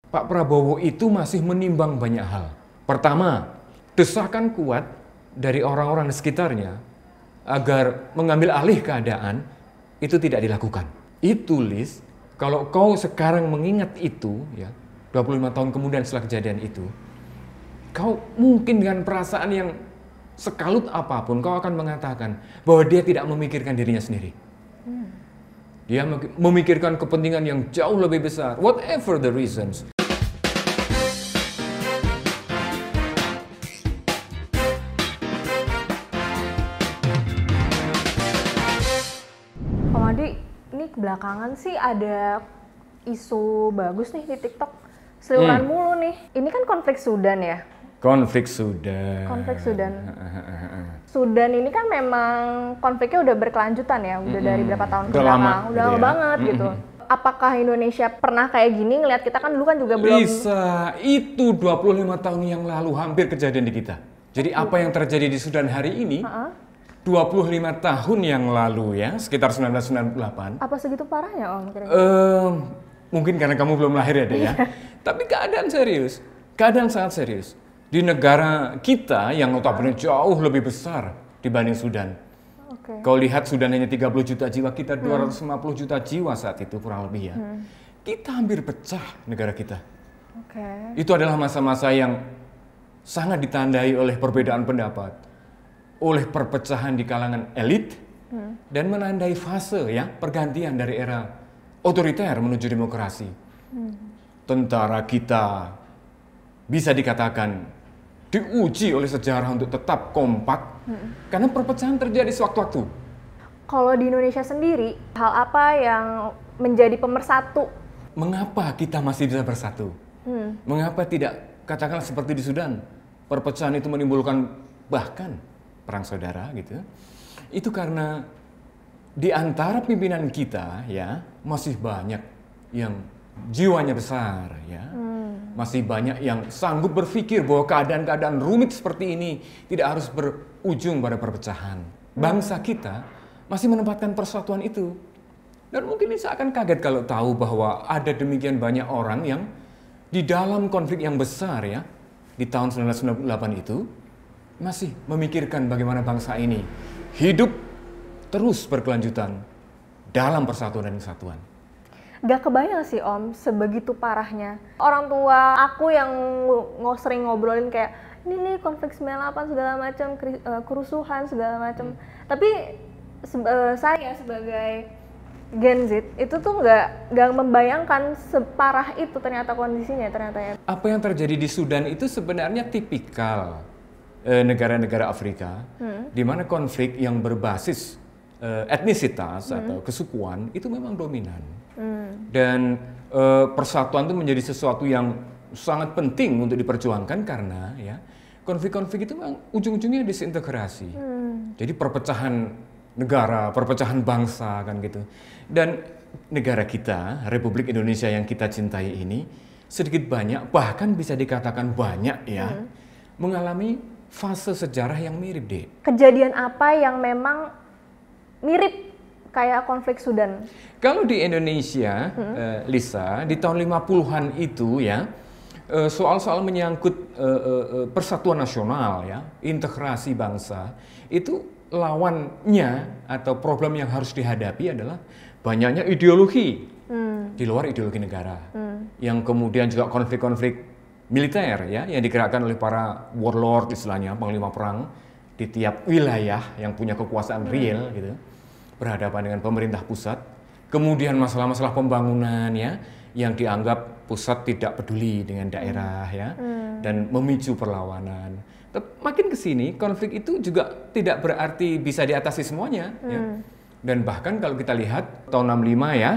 Pak Prabowo itu masih menimbang banyak hal. Pertama, desakan kuat dari orang-orang di sekitarnya agar mengambil alih keadaan itu tidak dilakukan. Itu Liz, kalau kau sekarang mengingat itu ya, 25 tahun kemudian setelah kejadian itu, kau mungkin dengan perasaan yang sekalut apapun kau akan mengatakan bahwa dia tidak memikirkan dirinya sendiri. Dia memikirkan kepentingan yang jauh lebih besar, whatever the reasons. Om Adi, ini belakangan sih ada isu bagus nih di TikTok. Seliweran mulu nih. Ini kan konflik Sudan ya? Konflik Sudan. Konflik Sudan. Sudan ini kan memang konfliknya udah berkelanjutan ya, udah dari berapa tahun ke belakang, udah lama banget gitu. Apakah Indonesia pernah kayak gini ngelihat kita kan dulu kan juga belum bisa, itu 25 tahun yang lalu hampir kejadian di kita. Jadi apa yang terjadi di Sudan hari ini, 25 tahun yang lalu ya, sekitar 1998. apa segitu parahnya Om? Mungkin karena kamu belum lahir ya, Dek ya. Tapi keadaan sangat serius. Di negara kita yang notabene jauh lebih besar dibanding Sudan. Kau lihat Sudan hanya 30 juta jiwa, kita 250 juta jiwa saat itu kurang lebih ya. Kita hampir pecah negara kita. Itu adalah masa-masa yang sangat ditandai oleh perbedaan pendapat, oleh perpecahan di kalangan elit, dan menandai fase ya pergantian dari era otoriter menuju demokrasi. Tentara kita bisa dikatakan diuji oleh sejarah untuk tetap kompak karena perpecahan terjadi sewaktu-waktu. Kalau di Indonesia sendiri, hal apa yang menjadi pemersatu? Mengapa kita masih bisa bersatu? Mengapa tidak katakanlah seperti di Sudan, perpecahan itu menimbulkan bahkan perang saudara gitu? Itu karena di antara pimpinan kita ya masih banyak yang jiwanya besar ya. Masih banyak yang sanggup berpikir bahwa keadaan-keadaan rumit seperti ini tidak harus berujung pada perpecahan. Bangsa kita masih menempatkan persatuan itu. Dan mungkin ini seakan kaget kalau tahu bahwa ada demikian banyak orang yang di dalam konflik yang besar ya, di tahun 1998 itu, masih memikirkan bagaimana bangsa ini hidup terus berkelanjutan dalam persatuan dan kesatuan. Gak kebayang sih Om, sebegitu parahnya. Orang tua aku yang sering ngobrolin kayak, ini nih konflik 98 segala macam, kerusuhan segala macam. Tapi saya sebagai Gen Z itu tuh nggak membayangkan separah itu ternyata kondisinya ternyata ya. Apa yang terjadi di Sudan itu sebenarnya tipikal negara-negara Afrika, di mana konflik yang berbasis etnisitas atau kesukuan itu memang dominan. Dan persatuan itu menjadi sesuatu yang sangat penting untuk diperjuangkan karena ya konflik-konflik itu memang ujung-ujungnya disintegrasi. Jadi perpecahan negara, perpecahan bangsa kan gitu. Dan negara kita, Republik Indonesia yang kita cintai ini sedikit banyak bahkan bisa dikatakan banyak ya mengalami fase sejarah yang mirip deh. Kejadian apa yang memang mirip kayak konflik Sudan? Kalau di Indonesia, Lisa, di tahun 50-an itu ya, soal-soal menyangkut persatuan nasional ya, integrasi bangsa, itu lawannya atau problem yang harus dihadapi adalah banyaknya ideologi di luar ideologi negara. Yang kemudian juga konflik-konflik militer ya, yang digerakkan oleh para warlord istilahnya, panglima perang di tiap wilayah yang punya kekuasaan real gitu, berhadapan dengan pemerintah pusat. Kemudian masalah-masalah pembangunan ya, yang dianggap pusat tidak peduli dengan daerah ya, dan memicu perlawanan. Makin kesini konflik itu juga tidak berarti bisa diatasi semuanya. Ya. Dan bahkan kalau kita lihat tahun 65 ya,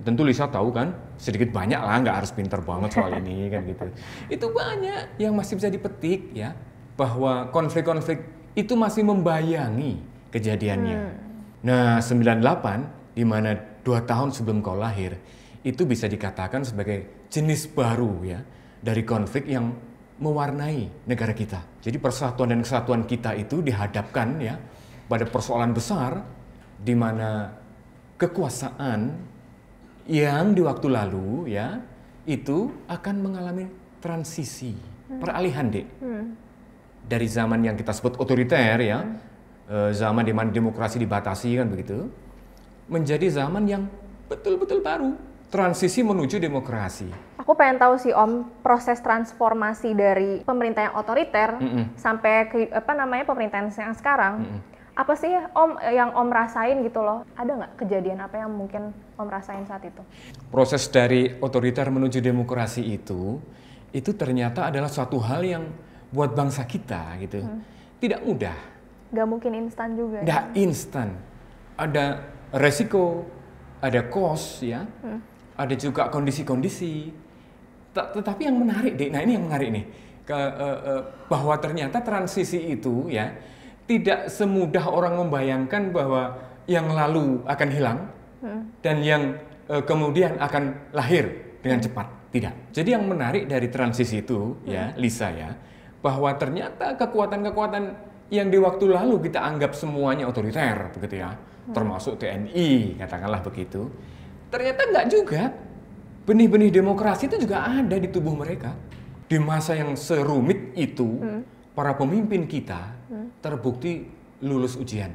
tentu Lisa tahu kan, sedikit banyak lah, nggak harus pinter banget soal ini kan gitu. Itu banyak yang masih bisa dipetik ya, bahwa konflik-konflik itu masih membayangi kejadiannya. Nah 98 di mana 2 tahun sebelum kau lahir, itu bisa dikatakan sebagai jenis baru ya dari konflik yang mewarnai negara kita. Jadi persatuan dan kesatuan kita itu dihadapkan ya pada persoalan besar di mana kekuasaan yang di waktu lalu ya itu akan mengalami transisi, peralihan, Dek. Dari zaman yang kita sebut otoriter ya, zaman di mana demokrasi dibatasi kan begitu, menjadi zaman yang betul-betul baru, transisi menuju demokrasi. Aku pengen tahu sih Om, proses transformasi dari pemerintah yang otoriter sampai ke pemerintahan yang sekarang. Apa sih Om yang Om rasain gitu loh? Ada nggak kejadian apa yang mungkin Om rasain saat itu? Proses dari otoriter menuju demokrasi itu ternyata adalah suatu hal yang buat bangsa kita gitu tidak mudah. Nggak mungkin instan juga. Nggak instan. Ada resiko, ada cost ya, ada juga kondisi-kondisi. Tetapi yang menarik, Dek, nah ini yang menarik nih, bahwa ternyata transisi itu ya tidak semudah orang membayangkan bahwa yang lalu akan hilang dan yang kemudian akan lahir dengan cepat. Tidak. Jadi yang menarik dari transisi itu ya, Lisa ya, bahwa ternyata kekuatan-kekuatan yang di waktu lalu kita anggap semuanya otoriter, begitu ya, termasuk TNI, katakanlah begitu. Ternyata enggak juga. Benih-benih demokrasi itu juga ada di tubuh mereka. Di masa yang serumit itu, para pemimpin kita terbukti lulus ujian.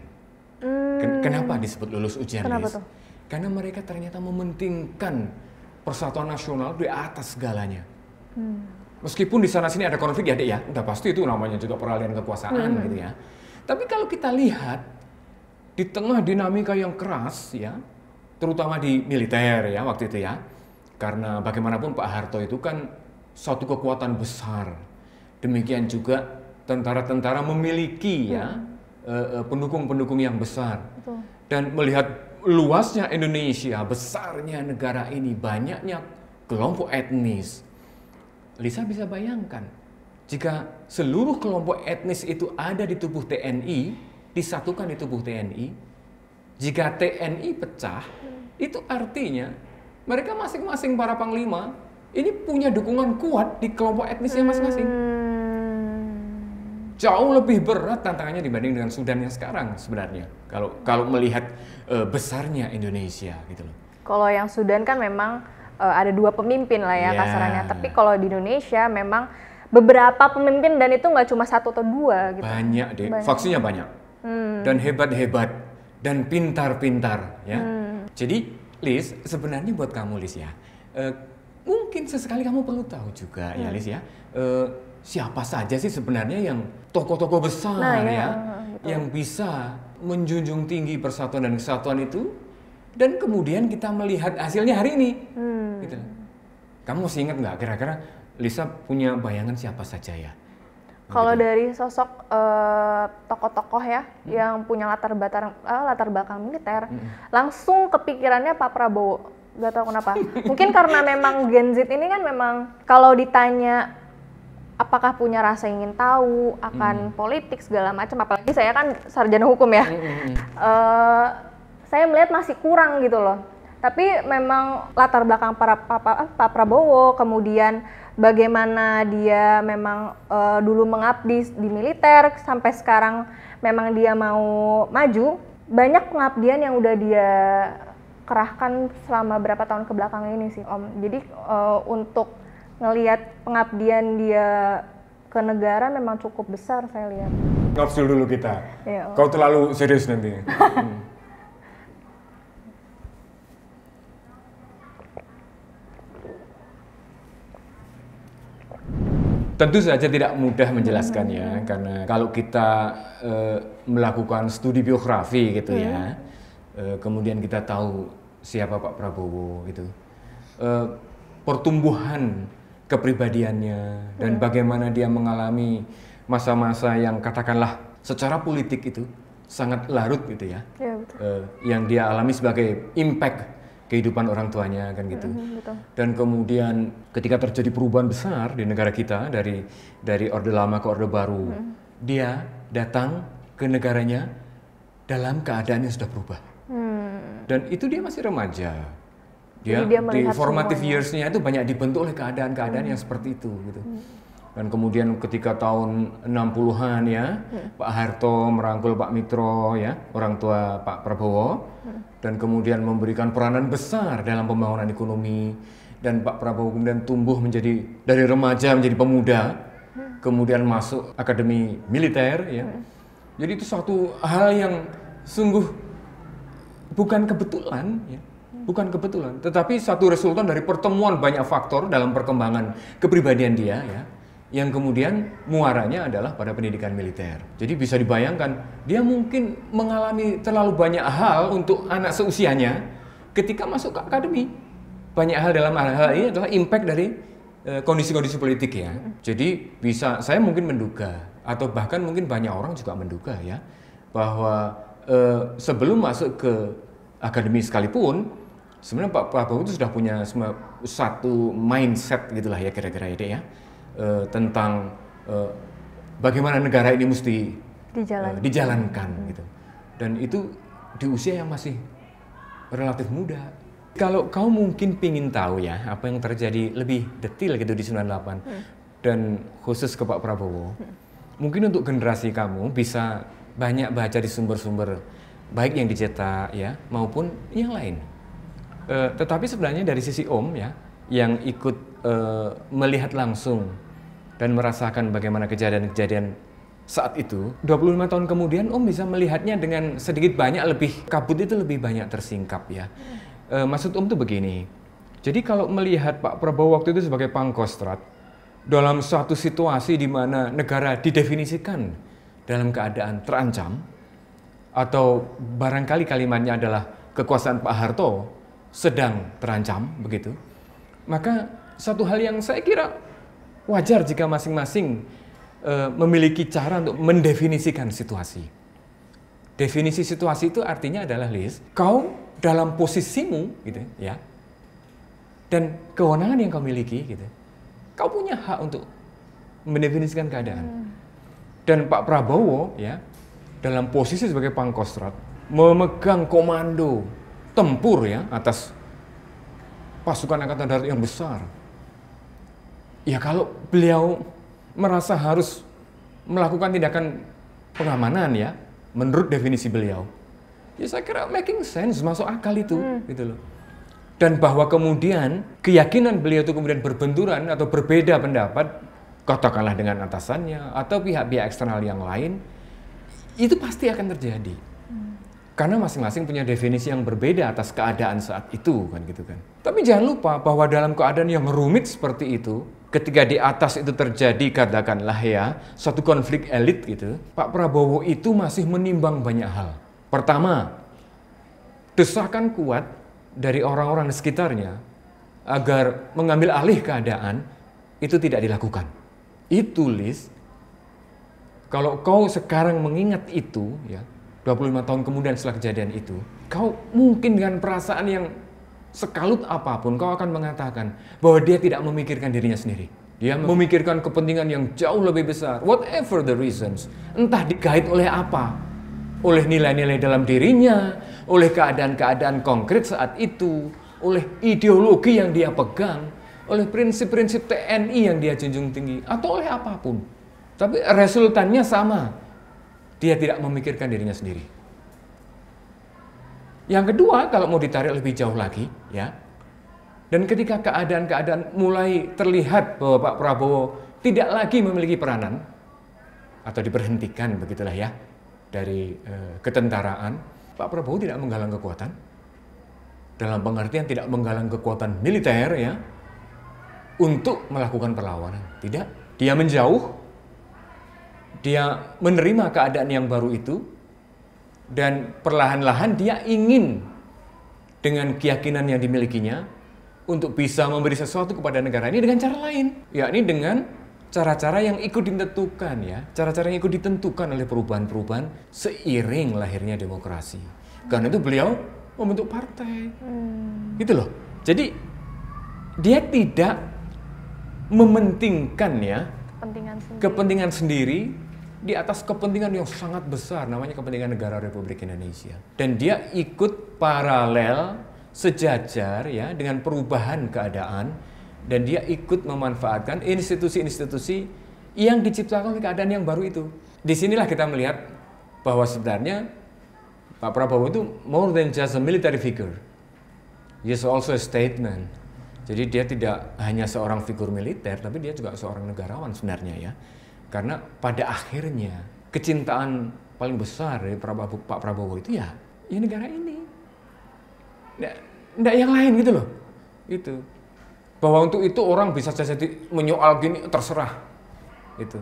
Kenapa disebut lulus ujian, Kenapa Liz? tuh? Karena mereka ternyata mementingkan persatuan nasional di atas segalanya. Meskipun di sana-sini ada konflik ya, Dek ya, udah pasti itu namanya juga peralihan kekuasaan gitu ya. Tapi kalau kita lihat di tengah dinamika yang keras ya, terutama di militer ya waktu itu ya, karena bagaimanapun Pak Harto itu kan suatu kekuatan besar. Demikian juga tentara-tentara memiliki ya pendukung-pendukung yang besar. Betul. Dan melihat luasnya Indonesia, besarnya negara ini, banyaknya kelompok etnis. Lisa bisa bayangkan, jika seluruh kelompok etnis itu ada di tubuh TNI, disatukan di tubuh TNI, jika TNI pecah, itu artinya mereka masing-masing para panglima ini punya dukungan kuat di kelompok etnisnya masing-masing. Jauh lebih berat tantangannya dibanding dengan Sudan yang sekarang sebenarnya. Kalau melihat besarnya Indonesia gitu loh. Kalau yang Sudan kan memang ada dua pemimpin lah ya kasarannya. Tapi kalau di Indonesia memang beberapa pemimpin dan itu nggak cuma satu atau dua gitu. Banyak deh, faksinya banyak. Dan hebat-hebat dan pintar-pintar ya. Jadi Liz, sebenarnya buat kamu Liz ya, mungkin sesekali kamu perlu tahu juga ya Liz ya, siapa saja sih sebenarnya yang tokoh-tokoh besar yang bisa menjunjung tinggi persatuan dan kesatuan itu, dan kemudian kita melihat hasilnya hari ini. Gitu. Kamu masih ingat nggak kira-kira Lisa punya bayangan siapa saja ya? Kalau dari sosok tokoh-tokoh ya yang punya latar belakang militer, langsung kepikirannya Pak Prabowo. Gak tahu kenapa. Mungkin karena memang Gen Z ini kan memang kalau ditanya apakah punya rasa ingin tahu akan politik segala macam, apalagi saya kan sarjana hukum ya. Saya melihat masih kurang gitu loh. Tapi memang latar belakang Pak Prabowo, kemudian bagaimana dia memang dulu mengabdi di militer sampai sekarang memang dia mau maju, banyak pengabdian yang udah dia kerahkan selama berapa tahun ke belakang ini sih Om. Jadi untuk ngelihat pengabdian dia ke negara memang cukup besar saya lihat. Ngafsul dulu kita. Ya, Kau terlalu serius nanti. Tentu saja tidak mudah menjelaskannya, karena kalau kita melakukan studi biografi gitu ya, kemudian kita tahu siapa Pak Prabowo gitu, pertumbuhan kepribadiannya dan bagaimana dia mengalami masa-masa yang katakanlah secara politik itu sangat larut gitu ya, yang dia alami sebagai impact kehidupan orang tuanya kan gitu. Betul. Dan kemudian ketika terjadi perubahan besar di negara kita dari Orde Lama ke Orde Baru, dia datang ke negaranya dalam keadaan yang sudah berubah. Dan itu dia masih remaja. Dia di formative years-nya itu banyak dibentuk oleh keadaan-keadaan yang seperti itu gitu. Dan kemudian ketika tahun 60-an ya, Pak Harto merangkul Pak Mitro ya, orang tua Pak Prabowo, dan kemudian memberikan peranan besar dalam pembangunan ekonomi, dan Pak Prabowo kemudian tumbuh menjadi dari remaja menjadi pemuda, kemudian masuk akademi militer, ya. Jadi itu suatu hal yang sungguh bukan kebetulan, ya. Bukan kebetulan, tetapi satu resultan dari pertemuan banyak faktor dalam perkembangan kepribadian dia, ya, yang kemudian muaranya adalah pada pendidikan militer. Jadi bisa dibayangkan, dia mungkin mengalami terlalu banyak hal untuk anak seusianya ketika masuk ke akademi. Banyak hal dalam hal ini adalah impact dari kondisi-kondisi politik, ya. Jadi saya mungkin menduga, atau bahkan mungkin banyak orang juga menduga, ya, bahwa sebelum masuk ke akademi sekalipun, sebenarnya Pak Prabowo itu sudah punya satu mindset gitulah ya kira-kira ya, tentang bagaimana negara ini mesti dijalankan gitu. Dan itu di usia yang masih relatif muda. Kalau kau mungkin pingin tahu ya apa yang terjadi lebih detail gitu di 98 dan khusus ke Pak Prabowo, mungkin untuk generasi kamu bisa banyak baca di sumber-sumber baik yang dicetak ya maupun yang lain. Tetapi sebenarnya dari sisi Om ya, yang ikut melihat langsung dan merasakan bagaimana kejadian-kejadian saat itu, 25 tahun kemudian Om bisa melihatnya dengan sedikit banyak lebih, kabut itu lebih banyak tersingkap ya. Maksud Om tuh begini, jadi kalau melihat Pak Prabowo waktu itu sebagai pangkostrat, dalam suatu situasi di mana negara didefinisikan dalam keadaan terancam, atau barangkali kalimatnya adalah kekuasaan Pak Harto sedang terancam begitu, maka satu hal yang saya kira wajar jika masing-masing memiliki cara untuk mendefinisikan situasi. Definisi situasi itu artinya adalah, Liz, kau dalam posisimu gitu ya, dan kewenangan yang kau miliki gitu, kau punya hak untuk mendefinisikan keadaan. Dan Pak Prabowo ya, dalam posisi sebagai pangkostrat memegang komando tempur ya atas pasukan angkatan darat yang besar. Ya kalau beliau merasa harus melakukan tindakan pengamanan ya, menurut definisi beliau, ya saya kira making sense, masuk akal itu, gitu loh. Dan bahwa kemudian keyakinan beliau itu kemudian berbenturan atau berbeda pendapat, katakanlah dengan atasannya atau pihak-pihak eksternal yang lain, itu pasti akan terjadi. Karena masing-masing punya definisi yang berbeda atas keadaan saat itu, kan gitu kan. Tapi jangan lupa bahwa dalam keadaan yang rumit seperti itu, ketika di atas itu terjadi katakanlah ya suatu konflik elit gitu, Pak Prabowo itu masih menimbang banyak hal. Pertama, desakan kuat dari orang-orang di sekitarnya agar mengambil alih keadaan itu tidak dilakukan. Itu, Liz, kalau kau sekarang mengingat itu ya, 25 tahun kemudian setelah kejadian itu, kau mungkin dengan perasaan yang sekalut apapun, kau akan mengatakan bahwa dia tidak memikirkan dirinya sendiri. Dia memikirkan kepentingan yang jauh lebih besar, whatever the reasons. Entah digait oleh apa, oleh nilai-nilai dalam dirinya, oleh keadaan-keadaan konkret saat itu, oleh ideologi yang dia pegang, oleh prinsip-prinsip TNI yang dia junjung tinggi, atau oleh apapun. Tapi resultannya sama. Dia tidak memikirkan dirinya sendiri. Yang kedua, kalau mau ditarik lebih jauh lagi, ya, dan ketika keadaan-keadaan mulai terlihat bahwa Pak Prabowo tidak lagi memiliki peranan atau diberhentikan, begitulah ya, dari ketentaraan, Pak Prabowo tidak menggalang kekuatan, dalam pengertian tidak menggalang kekuatan militer ya, untuk melakukan perlawanan. Tidak, dia menjauh. Dia menerima keadaan yang baru itu dan perlahan-lahan dia ingin dengan keyakinan yang dimilikinya untuk bisa memberi sesuatu kepada negara ini dengan cara lain, yakni dengan cara-cara yang ikut ditentukan ya, cara-cara yang ikut ditentukan oleh perubahan-perubahan seiring lahirnya demokrasi. Karena itu beliau membentuk partai, gitu loh. Jadi dia tidak mementingkan ya kepentingan sendiri di atas kepentingan yang sangat besar, namanya kepentingan negara Republik Indonesia. Dan dia ikut paralel, sejajar ya dengan perubahan keadaan, dan dia ikut memanfaatkan institusi-institusi yang diciptakan oleh keadaan yang baru itu. Disinilah kita melihat bahwa sebenarnya Pak Prabowo itu more than just a military figure. He is also a statesman. Jadi dia tidak hanya seorang figur militer, tapi dia juga seorang negarawan sebenarnya ya. Karena pada akhirnya kecintaan paling besar dari Pak Prabowo itu ya negara ini. Nggak yang lain gitu loh. Itu. Bahwa untuk itu orang bisa jadi menyoal gini terserah. Itu.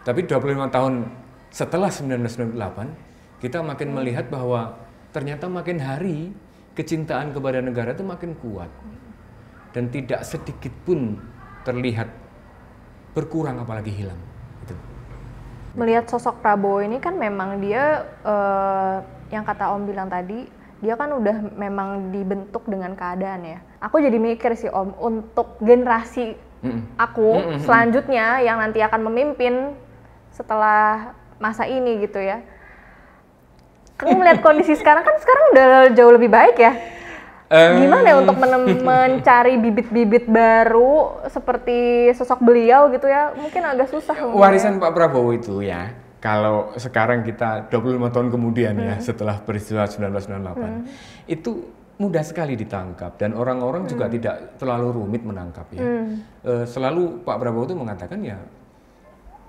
Tapi 25 tahun setelah 1998, kita makin melihat bahwa ternyata makin hari kecintaan kepada negara itu makin kuat. Dan tidak sedikit pun terlihat berkurang apalagi hilang. Gitu. Melihat sosok Prabowo ini kan memang dia yang kata Om bilang tadi, dia kan udah memang dibentuk dengan keadaan ya. Aku jadi mikir sih Om, untuk generasi aku selanjutnya yang nanti akan memimpin setelah masa ini gitu ya. Kamu melihat kondisi sekarang udah jauh lebih baik ya. Gimana ya untuk mencari bibit-bibit baru seperti sosok beliau gitu ya, mungkin agak susah. Warisan Pak Prabowo itu ya, kalau sekarang kita 25 tahun kemudian ya setelah peristiwa 1998, itu mudah sekali ditangkap dan orang-orang juga tidak terlalu rumit menangkap ya. Selalu Pak Prabowo itu mengatakan ya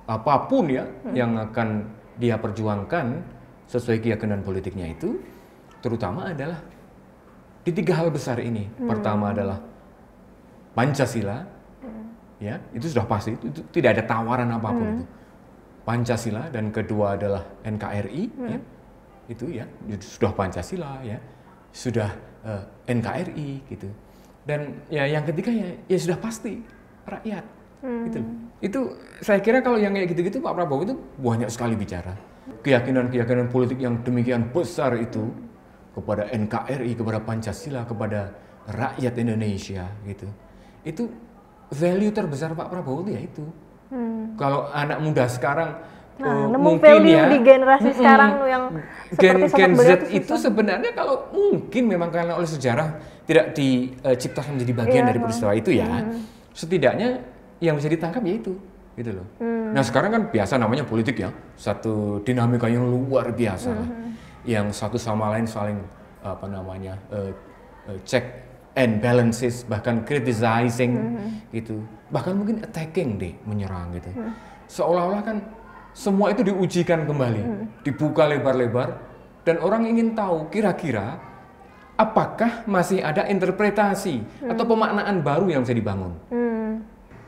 apapun ya yang akan dia perjuangkan sesuai keyakinan politiknya itu, terutama adalah di 3 hal besar ini. Pertama adalah Pancasila, ya itu sudah pasti, itu tidak ada tawaran apapun itu. Pancasila, dan kedua adalah NKRI, ya itu ya sudah Pancasila, ya sudah NKRI gitu. Dan ya yang ketiga ya sudah pasti rakyat, gitu. Itu saya kira kalau yang kayak gitu-gitu Pak Prabowo itu banyak sekali bicara. Keyakinan-keyakinan politik yang demikian besar itu kepada NKRI, kepada Pancasila, kepada rakyat Indonesia gitu. Itu value terbesar Pak Prabowo itu ya itu. Kalau anak muda sekarang mungkin value ya di generasi sekarang yang seperti Gen Z itu sebenarnya kalau mungkin memang karena oleh sejarah tidak diciptakan menjadi bagian dari peristiwa itu ya. Setidaknya yang bisa ditangkap ya itu gitu loh. Nah sekarang kan biasa namanya politik ya, satu dinamika yang luar biasa lah, yang satu sama lain saling check and balances, bahkan criticizing gitu, bahkan mungkin attacking deh, menyerang gitu. Seolah-olah kan semua itu diujikan kembali, dibuka lebar-lebar, dan orang ingin tahu kira-kira apakah masih ada interpretasi atau pemaknaan baru yang bisa dibangun.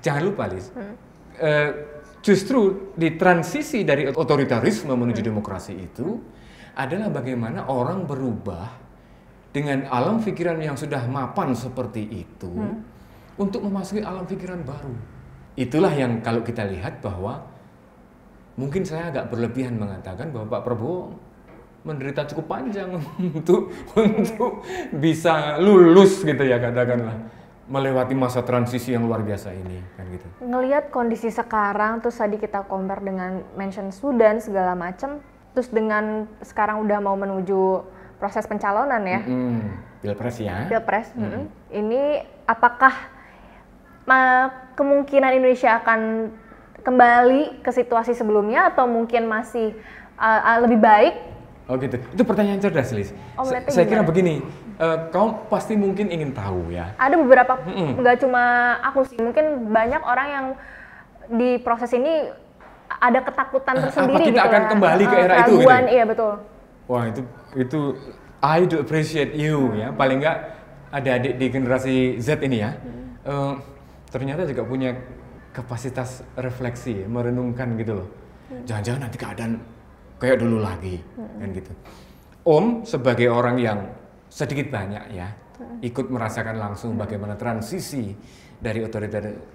Jangan lupa Liz, justru di transisi dari otoritarisme menuju demokrasi itu adalah bagaimana orang berubah dengan alam pikiran yang sudah mapan seperti itu untuk memasuki alam pikiran baru. Itulah yang kalau kita lihat bahwa mungkin saya agak berlebihan mengatakan bahwa Pak Prabowo menderita cukup panjang untuk bisa lulus gitu ya, katakanlah melewati masa transisi yang luar biasa ini kan gitu. Ngelihat kondisi sekarang, terus tadi kita compare dengan mention Sudan segala macam, terus dengan sekarang udah mau menuju proses pencalonan ya, Pilpres ya. Pilpres. Ini apakah kemungkinan Indonesia akan kembali ke situasi sebelumnya atau mungkin masih lebih baik? Oh gitu. Itu pertanyaan cerdas, Liz. Saya kira begini, kau pasti mungkin ingin tahu ya. Ada beberapa, nggak cuma aku sih, mungkin banyak orang yang di proses ini ada ketakutan tersendiri. Apa kita gitu akan kembali ke era itu? Gitu? Iya betul. Wah itu I do appreciate you ya. Paling nggak adik-adik di generasi Z ini ya, ternyata juga punya kapasitas refleksi, merenungkan gitu loh. Jangan-jangan nanti keadaan kayak dulu lagi, kan gitu. Om sebagai orang yang sedikit banyak ya ikut merasakan langsung bagaimana transisi dari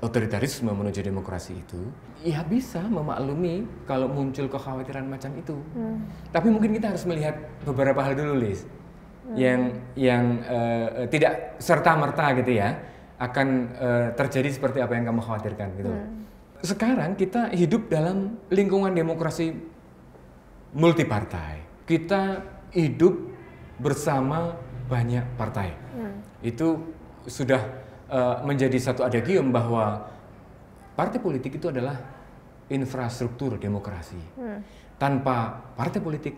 otoritarisme menuju demokrasi itu, ya bisa memaklumi kalau muncul kekhawatiran macam itu. Tapi mungkin kita harus melihat beberapa hal dulu, Liz, yang tidak serta-merta gitu ya akan terjadi seperti apa yang kamu khawatirkan gitu. Sekarang kita hidup dalam lingkungan demokrasi multipartai. Kita hidup bersama banyak partai. Itu sudah menjadi satu adagium bahwa partai politik itu adalah infrastruktur demokrasi. Tanpa partai politik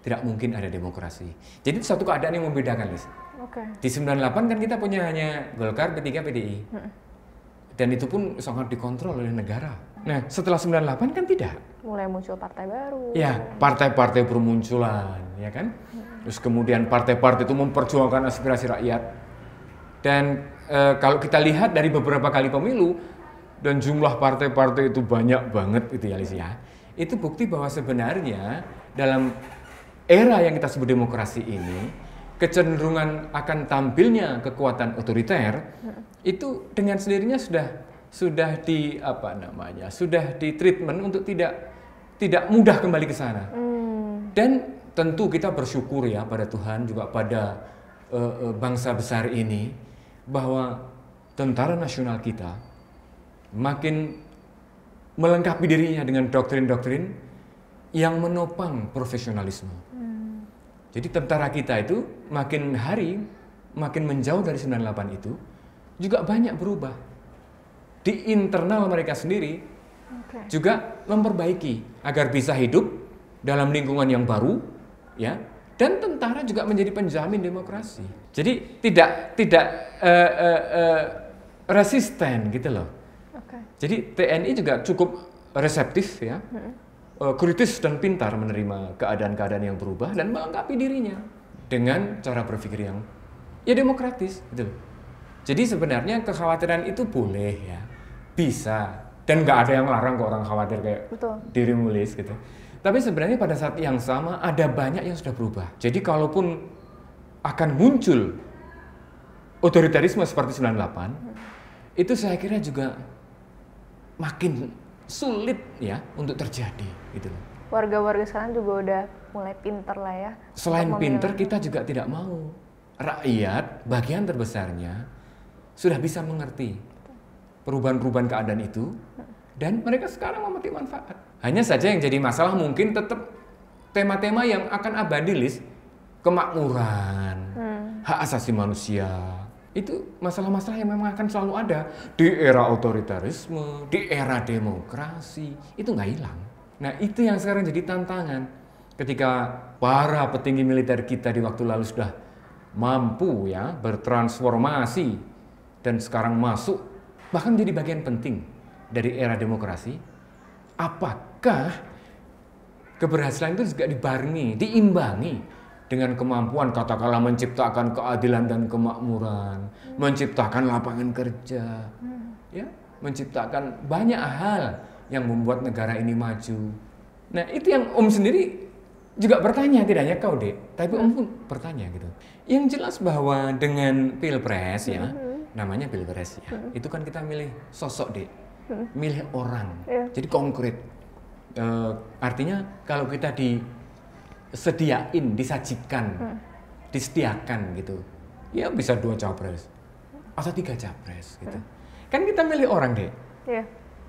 tidak mungkin ada demokrasi. Jadi itu satu keadaan yang membedakan, Lis. Di 98 kan kita punya hanya Golkar, P3, PDI. Dan itu pun sangat dikontrol oleh negara. Nah, setelah 98 kan tidak. Mulai muncul partai baru. Ya, partai-partai bermunculan, ya kan? Terus kemudian partai-partai itu memperjuangkan aspirasi rakyat. Dan kalau kita lihat dari beberapa kali pemilu, dan jumlah partai-partai itu banyak banget itu ya, Lis, ya. Itu bukti bahwa sebenarnya dalam era yang kita sebut demokrasi ini, kecenderungan akan tampilnya kekuatan otoriter itu dengan sendirinya sudah di treatment untuk tidak mudah kembali ke sana. Dan tentu kita bersyukur ya pada Tuhan, juga pada bangsa besar ini, bahwa tentara nasional kita makin melengkapi dirinya dengan doktrin-doktrin yang menopang profesionalisme. Jadi tentara kita itu makin hari makin menjauh dari 98 itu juga banyak berubah. Di internal mereka sendiri juga memperbaiki agar bisa hidup dalam lingkungan yang baru, ya. Dan tentara juga menjadi penjamin demokrasi. Jadi tidak resisten gitu loh. Jadi TNI juga cukup reseptif ya. Kritis dan pintar menerima keadaan-keadaan yang berubah dan melengkapi dirinya dengan cara berpikir yang ya demokratis gitu loh. Jadi sebenarnya kekhawatiran itu boleh ya, bisa, dan nggak ada yang larang kok orang khawatir kayak dirimu, Lis, gitu. Tapi sebenarnya pada saat yang sama ada banyak yang sudah berubah. Jadi kalaupun akan muncul otoritarisme seperti 98, itu saya kira juga makin sulit ya untuk terjadi gitu. Warga-warga sekarang juga udah mulai pinter lah ya. Selain pinter, kita juga tidak mau rakyat bagian terbesarnya sudah bisa mengerti perubahan-perubahan keadaan itu dan mereka sekarang memetik manfaat. Hanya saja yang jadi masalah mungkin tetap tema-tema yang akan abadi, Lis, kemakmuran, hak asasi manusia. Itu masalah-masalah yang memang akan selalu ada di era otoritarisme, di era demokrasi, itu nggak hilang. Nah, itu yang sekarang jadi tantangan ketika para petinggi militer kita di waktu lalu sudah mampu ya bertransformasi dan sekarang masuk bahkan menjadi bagian penting dari era demokrasi. Apakah keberhasilan itu juga dibarengi, diimbangi dengan kemampuan katakanlah menciptakan keadilan dan kemakmuran, menciptakan lapangan kerja, ya, menciptakan banyak hal yang membuat negara ini maju. Nah, itu yang Om sendiri juga bertanya, tidak hanya kau, Dek, tapi Om pun bertanya gitu. Yang jelas bahwa dengan Pilpres ya, namanya Pilpres ya, itu kan kita milih sosok, Dek, milih orang, jadi konkret. Artinya kalau kita disajikan, disediakan gitu, ya bisa 2 capres atau 3 capres gitu. Kan kita milih orang, Dek.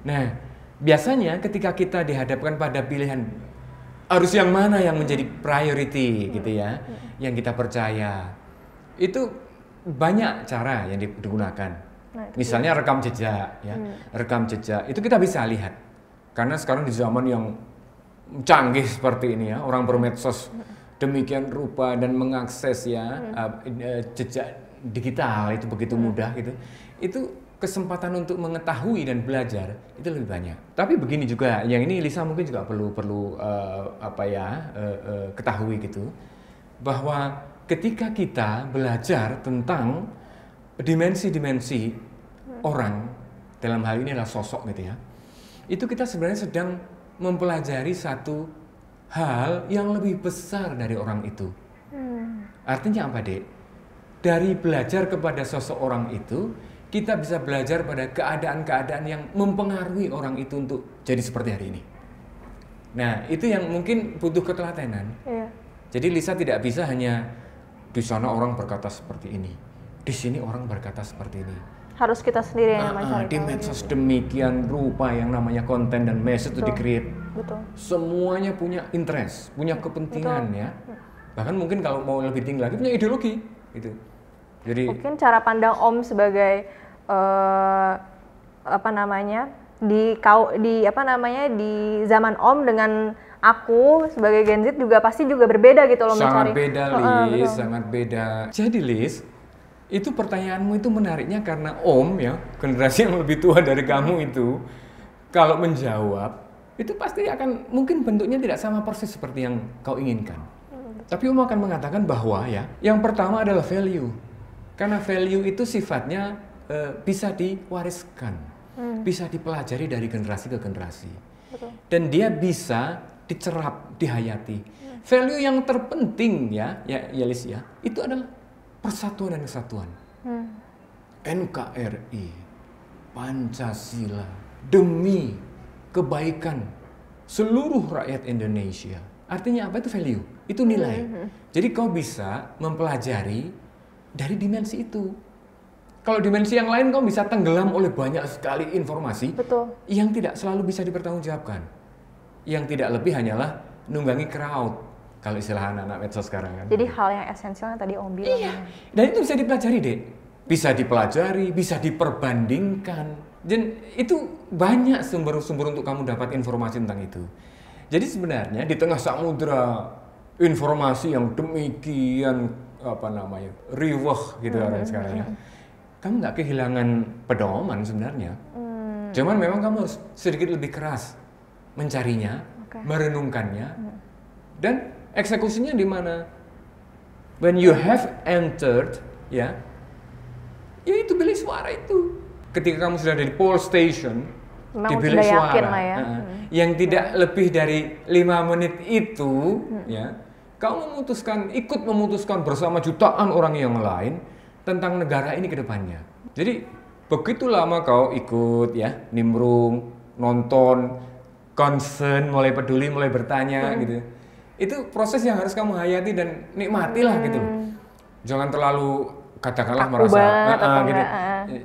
Nah, biasanya ketika kita dihadapkan pada pilihan harus yang mana yang menjadi priority gitu ya, yang kita percaya, itu banyak cara yang digunakan. Misalnya rekam jejak ya, rekam jejak itu kita bisa lihat karena sekarang di zaman yang canggih seperti ini ya, orang bermedsos demikian rupa dan mengakses ya jejak digital itu begitu mudah gitu. Itu kesempatan untuk mengetahui dan belajar itu lebih banyak. Tapi begini juga, yang ini Lisa mungkin juga perlu ketahui gitu, bahwa ketika kita belajar tentang dimensi-dimensi orang, dalam hal ini adalah sosok gitu ya, itu kita sebenarnya sedang mempelajari satu hal yang lebih besar dari orang itu. Artinya apa, Dek? Dari belajar kepada seseorang itu, kita bisa belajar pada keadaan-keadaan yang mempengaruhi orang itu untuk jadi seperti hari ini. Nah, itu yang mungkin butuh ketelatenan. Jadi Lisa tidak bisa hanya di sana orang berkata seperti ini, di sini orang berkata seperti ini. Harus kita sendiri yang mencari. Di medsos demikian rupa yang namanya konten dan message itu di-create. Semuanya punya interest, punya kepentingan ya. Bahkan mungkin kalau mau lebih tinggi lagi punya ideologi gitu. Jadi mungkin cara pandang Om sebagai di zaman Om dengan aku sebagai Gen Z juga pasti juga berbeda gitu loh Sangat mencari. beda, Lis, sangat beda. Jadi, Lis, itu pertanyaanmu itu menariknya karena Om ya, generasi yang lebih tua dari kamu itu, kalau menjawab, itu pasti akan mungkin bentuknya tidak sama persis seperti yang kau inginkan. Tapi Om akan mengatakan bahwa ya, yang pertama adalah value. Karena value itu sifatnya bisa diwariskan, bisa dipelajari dari generasi ke generasi. Betul. Dan dia bisa dicerap, dihayati. Value yang terpenting ya Lis ya, itu adalah persatuan dan kesatuan. NKRI, Pancasila, demi kebaikan seluruh rakyat Indonesia. Artinya apa itu value? Itu nilai. Jadi kau bisa mempelajari dari dimensi itu. Kalau dimensi yang lain kau bisa tenggelam oleh banyak sekali informasi. Betul. Yang tidak selalu bisa dipertanggungjawabkan. Yang tidak lebih hanyalah nunggangi crowd. Kalau istilah anak-anak medsos sekarang kan. Jadi hal yang esensial yang tadi Om bilang. Iya. Dan itu bisa dipelajari, Dek. Bisa dipelajari, bisa diperbandingkan. Dan itu banyak sumber-sumber untuk kamu dapat informasi tentang itu. Jadi sebenarnya di tengah samudra informasi yang demikian riweh gitu orang sekarang ya. Kamu nggak kehilangan pedoman sebenarnya. Cuman memang kamu harus sedikit lebih keras mencarinya, merenungkannya, dan eksekusinya di mana? When you have entered, ya itu bilik suara itu. Ketika kamu sudah ada di poll station, memang di bilik sudah yakin suara, lah ya. yang tidak lebih dari 5 menit itu, ya, kamu ikut memutuskan bersama jutaan orang yang lain tentang negara ini ke depannya. Jadi begitu lama kau ikut ya, nimbrung, nonton, concern, mulai peduli, mulai bertanya gitu. Itu proses yang harus kamu hayati dan nikmatilah gitu. Jangan terlalu katakanlah Kaku merasa gitu.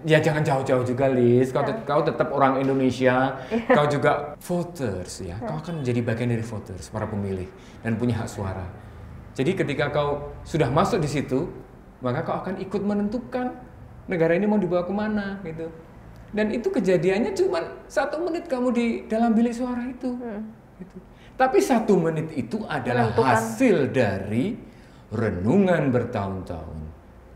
Ya jangan jauh-jauh juga, Lis. Kau tetap orang Indonesia. Kau juga voters ya. Kau akan menjadi bagian dari voters, para pemilih, dan punya hak suara. Jadi ketika kau sudah masuk di situ, maka kau akan ikut menentukan negara ini mau dibawa kemana gitu. Dan itu kejadiannya cuma 1 menit kamu di dalam bilik suara itu. Gitu. Tapi 1 menit itu adalah hasil dari renungan bertahun-tahun,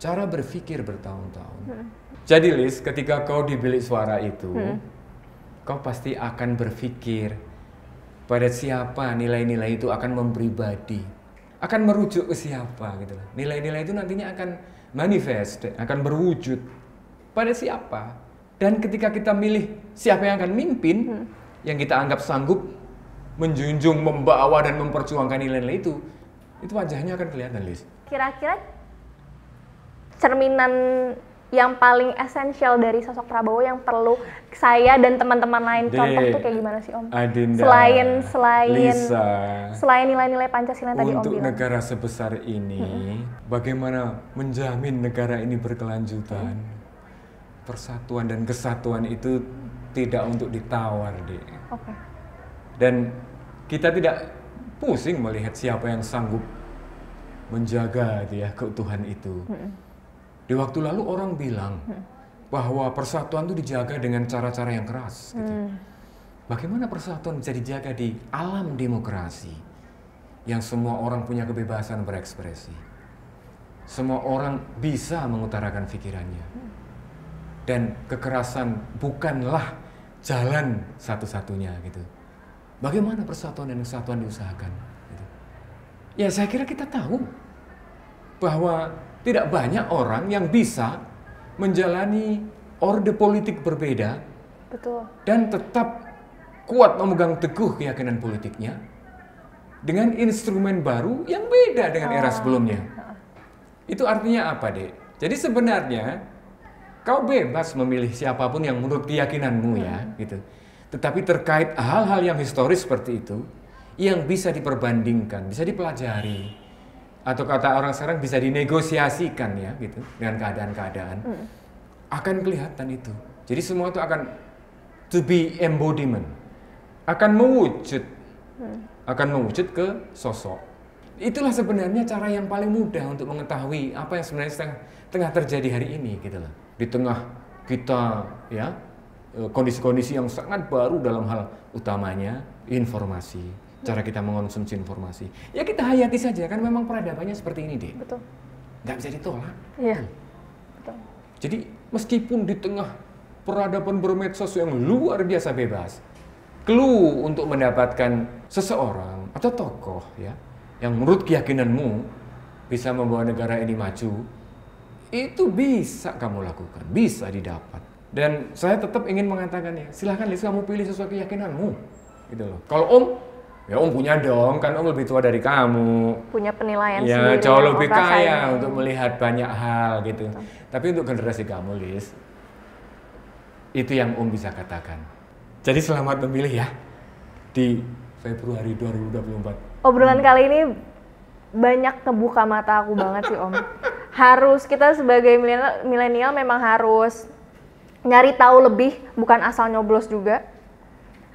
cara berpikir bertahun-tahun. Jadi Lis, ketika kau di bilik suara itu, kau pasti akan berpikir pada siapa nilai-nilai itu akan mempribadi, akan merujuk ke siapa gitu. Nilai-nilai itu nantinya akan manifest, akan berwujud pada siapa. Dan ketika kita milih siapa yang akan mimpin, yang kita anggap sanggup menjunjung, membawa dan memperjuangkan nilai-nilai itu wajahnya akan kelihatan, Lis. Kira-kira cerminan yang paling esensial dari sosok Prabowo yang perlu saya dan teman-teman lain contoh tuh kayak gimana sih, Om? Adinda, Lisa, selain nilai-nilai Pancasila yang tadi Om bilang. Untuk negara sebesar ini, bagaimana menjamin negara ini berkelanjutan? Persatuan dan kesatuan itu tidak untuk ditawar, Dek. Dan kita tidak pusing melihat siapa yang sanggup menjaga keutuhan itu. Di waktu lalu orang bilang bahwa persatuan itu dijaga dengan cara-cara yang keras. Gitu. Bagaimana persatuan bisa dijaga di alam demokrasi yang semua orang punya kebebasan berekspresi, semua orang bisa mengutarakan pikirannya, dan kekerasan bukanlah jalan satu-satunya gitu. Bagaimana persatuan dan kesatuan diusahakan? Gitu. Ya saya kira kita tahu bahwa tidak banyak orang yang bisa menjalani orde politik berbeda. Betul. Dan tetap kuat memegang teguh keyakinan politiknya dengan instrumen baru yang beda dengan era sebelumnya. Itu artinya apa, Dek? Jadi sebenarnya kau bebas memilih siapapun yang menurut keyakinanmu ya, gitu. Tetapi terkait hal-hal yang historis seperti itu, yang bisa diperbandingkan, bisa dipelajari, atau kata orang sekarang bisa dinegosiasikan ya, gitu, dengan keadaan-keadaan, akan kelihatan itu. Jadi semua itu akan to be embodiment, akan mewujud ke sosok. Itulah sebenarnya cara yang paling mudah untuk mengetahui apa yang sebenarnya tengah terjadi hari ini, gitu loh. Di tengah kita ya kondisi-kondisi yang sangat baru dalam hal utamanya informasi, cara kita mengonsumsi informasi. Ya kita hayati saja, kan memang peradabannya seperti ini deh. Betul. Nggak bisa ditolak. Iya. Betul. Jadi meskipun di tengah peradaban bermedsos yang luar biasa bebas, clue untuk mendapatkan seseorang atau tokoh ya yang menurut keyakinanmu bisa membawa negara ini maju, itu bisa kamu lakukan, bisa didapat. Dan saya tetap ingin mengatakan ya, silahkan Lis, kamu pilih sesuai keyakinanmu, gitu loh. Kalau Om, ya Om punya dong, kan Om lebih tua dari kamu. Punya penilaian ya, sendiri. jauh lebih Om rasain. kaya untuk melihat banyak hal gitu. Tapi untuk generasi kamu, Lis, itu yang Om bisa katakan. Jadi selamat memilih ya di Februari 2024. Obrolan kali ini banyak kebuka mata aku banget sih Om. Harus kita sebagai milenial memang harus nyari tahu lebih, bukan asal nyoblos juga.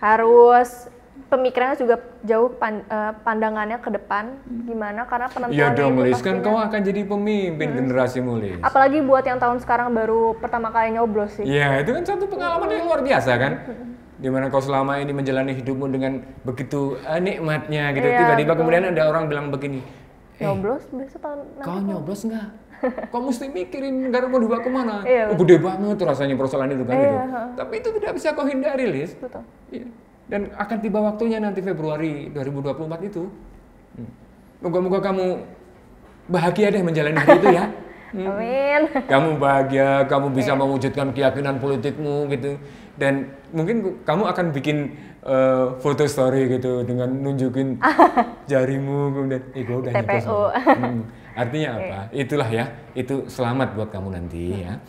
Harus pemikirannya juga jauh pandangannya ke depan gimana, karena penentuannya iya dong, itu Lis, kan pastinya. kau akan jadi pemimpin generasimu, Lis. Apalagi buat yang tahun sekarang baru pertama kali nyoblos sih. Iya, itu kan satu pengalaman yang luar biasa kan. Dimana kau selama ini menjalani hidupmu dengan begitu nikmatnya gitu. Iya, Tiba-tiba betul. kemudian ada orang bilang begini, Nyoblos besok tahun kau nyoblos nggak? Kau mesti mikirin negara mau dibawa kemana. Iya, Oh, gede banget tuh rasanya persoalan itu kan gitu. Iya, Tapi itu tidak bisa kau hindari, Lis. Betul. Iya. Dan akan tiba waktunya nanti Februari 2024 itu. Moga-moga kamu bahagia deh menjalani hari itu ya. Amin. Kamu bahagia, kamu bisa mewujudkan keyakinan politikmu gitu. Dan mungkin kamu akan bikin foto story gitu dengan nunjukin jarimu kemudian gue udah nyoblos. TPU. Artinya apa? Itulah ya, itu selamat buat kamu nanti ya.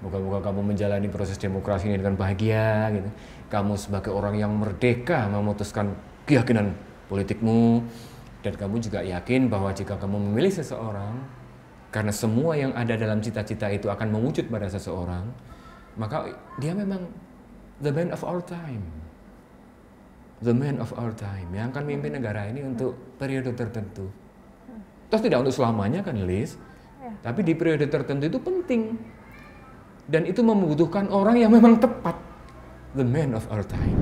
Moga-moga kamu menjalani proses demokrasi ini dengan bahagia gitu. Kamu sebagai orang yang merdeka memutuskan keyakinan politikmu, dan kamu juga yakin bahwa jika kamu memilih seseorang, karena semua yang ada dalam cita-cita itu akan mewujud pada seseorang, maka dia memang the man of our time. The man of our time yang akan memimpin negara ini untuk periode tertentu. Terus tidak untuk selamanya kan, Lis. Tapi di periode tertentu itu penting. Dan itu membutuhkan orang yang memang tepat. The man of our time.